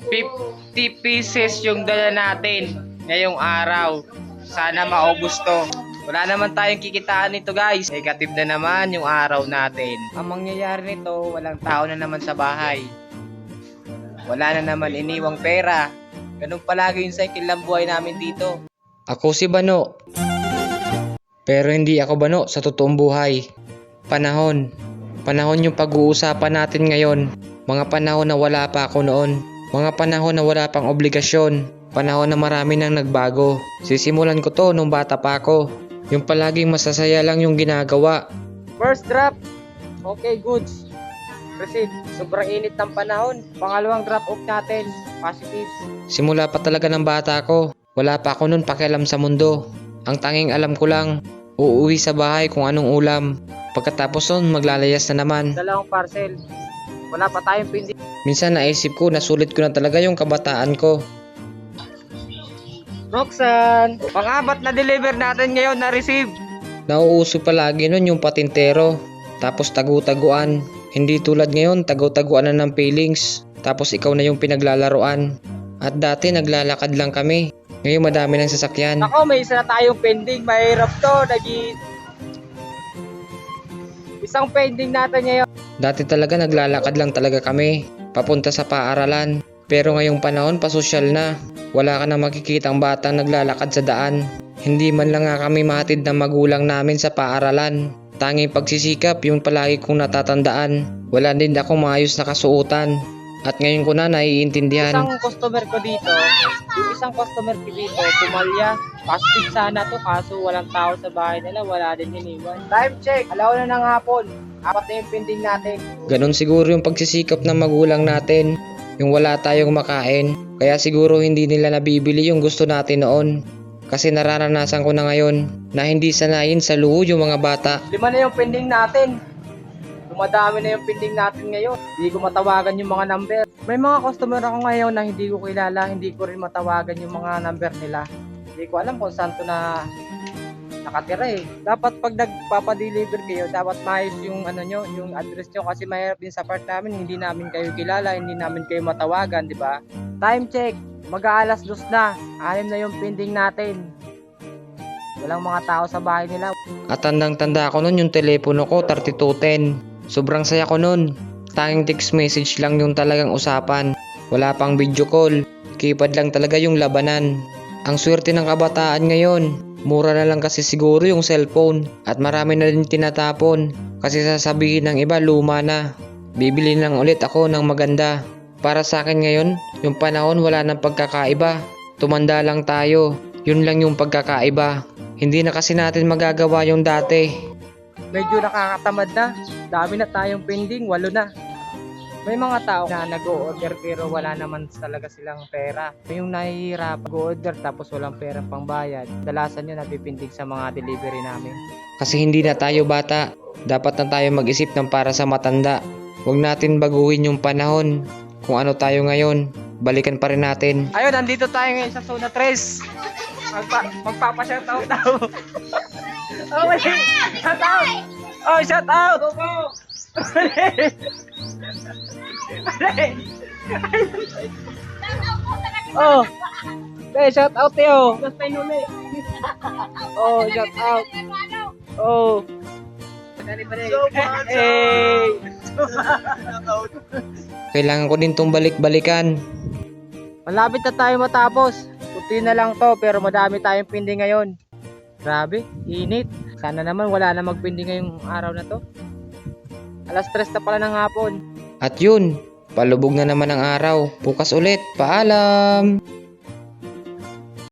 50 pieces yung dala natin ngayong araw. Sana maubos to. Wala naman tayong kikitaan nito guys. Negative na naman yung araw natin. Ang mangyayari nito, walang tao na naman sa bahay. Wala na naman iniwang pera. Ganun palagi yung cycle ng buhay namin dito. Ako si Bano. Pero hindi ako Bano sa totoong buhay. Panahon. Panahon yung pag-uusapan natin ngayon. Mga panahon na wala pa ako noon. Mga panahon na wala pang obligasyon. Panahon na marami nang nagbago. Sisimulan ko to nung bata pa ako. Yung palaging masasaya lang yung ginagawa. First drop. Okay, goods. Receive. Sobrang init ng panahon. Pangalawang drop off natin. Positive. Simula pa talaga ng bata ko. Wala pa ako nun pakialam sa mundo. Ang tanging alam ko lang, uuwi sa bahay kung anong ulam. Pagkatapos nun, maglalayas na naman. Dalawang parcel. Wala pa tayong pindi. Minsan naisip ko, nasulit ko na talaga yung kabataan ko. Roxanne, pang-apat na deliver natin ngayon na receive. Nauuso palagi nun yung patintero. Tapos tagu-taguan. Hindi tulad ngayon, tagu-taguan na ng feelings. Tapos ikaw na yung pinaglalaroan. At dati naglalakad lang kami. Ngayon madami ng sasakyan. Ako, may isa na tayong pending. Mahirap to. Isang pending natin ngayon. Dati talaga naglalakad lang talaga kami. Papunta sa paaralan. Pero ngayong panahon, pasosyal na. Wala ka na makikitang batang naglalakad sa daan. Hindi man lang nga kami mahatid ng magulang namin sa paaralan. Tanging pagsisikap yung palagi kong natatandaan. Wala din akong maayos na kasuotan. At ngayon ko na naiintindihan. Isang customer ko dito, pumalya. Positive sana to kaso walang tao sa bahay nila, wala din iniwan. Time check, alauna ng hapon. Apat na yung pending natin. Ganon siguro yung pagsisikap ng magulang natin. Yung wala tayong makain. Kaya siguro hindi nila nabibili yung gusto natin noon. Kasi nararanasan ko na ngayon na hindi sanayin sa luho yung mga bata. 5 na yung pending natin. Dumadami na yung pending natin ngayon. Hindi ko matawagan yung mga number. May mga customer ako ngayon na hindi ko kilala. Hindi ko rin matawagan yung mga number nila. Hindi ko alam kung saan to na nakatira eh. Dapat pag nagpapadeliver kayo, dapat maayos yung yung address nyo kasi mahirap din sa part namin, hindi namin kayo kilala, hindi namin kayo matawagan, di ba? Time check, mag-aalas 2 na, 6 na yung pending natin. Walang mga tao sa bahay nila. At tandang-tanda ko nun yung telepono ko, 3210. Sobrang saya ko nun. Tanging text message lang yung talagang usapan. Wala pang video call. Keypad lang talaga yung labanan. Ang swerte ng kabataan ngayon. Mura na lang kasi siguro yung cellphone. At marami na din tinatapon. Kasi sasabihin ng iba luma na. Bibili lang ulit ako ng maganda. Para sa akin ngayon, yung panahon wala nang pagkakaiba. Tumanda lang tayo. Yun lang yung pagkakaiba. Hindi na kasi natin magagawa yung dati. Medyo nakakatamad na. Dami na tayong pending, 8 na. May mga tao na nag-o-order pero wala naman talaga silang pera. Yung nahihirap, nag-o-order tapos walang pera pang bayad. Dalasan yun napipindig sa mga delivery namin. Kasi hindi na tayo bata. Dapat na tayo mag-isip ng para sa matanda. Huwag natin baguhin yung panahon. Kung ano tayo ngayon, balikan pa rin natin. Ayun, nandito tayo ngayon sa Zona 3. Magpapa-shoutout daw. Oh, shout out! Oh, shout out! Oh, hey, shout out yo. Oh, shout out. Oh. Hey. Kailangan ko din tong balik-balikan. Malapit na tayo matapos. Kunti na lang to pero madami tayong pending ngayon. Grabe, init. Sana naman wala na magpending ngayong araw na to. Alas 3 na pala ng hapon. At yun, palubog na naman ang araw. Bukas ulit. Paalam!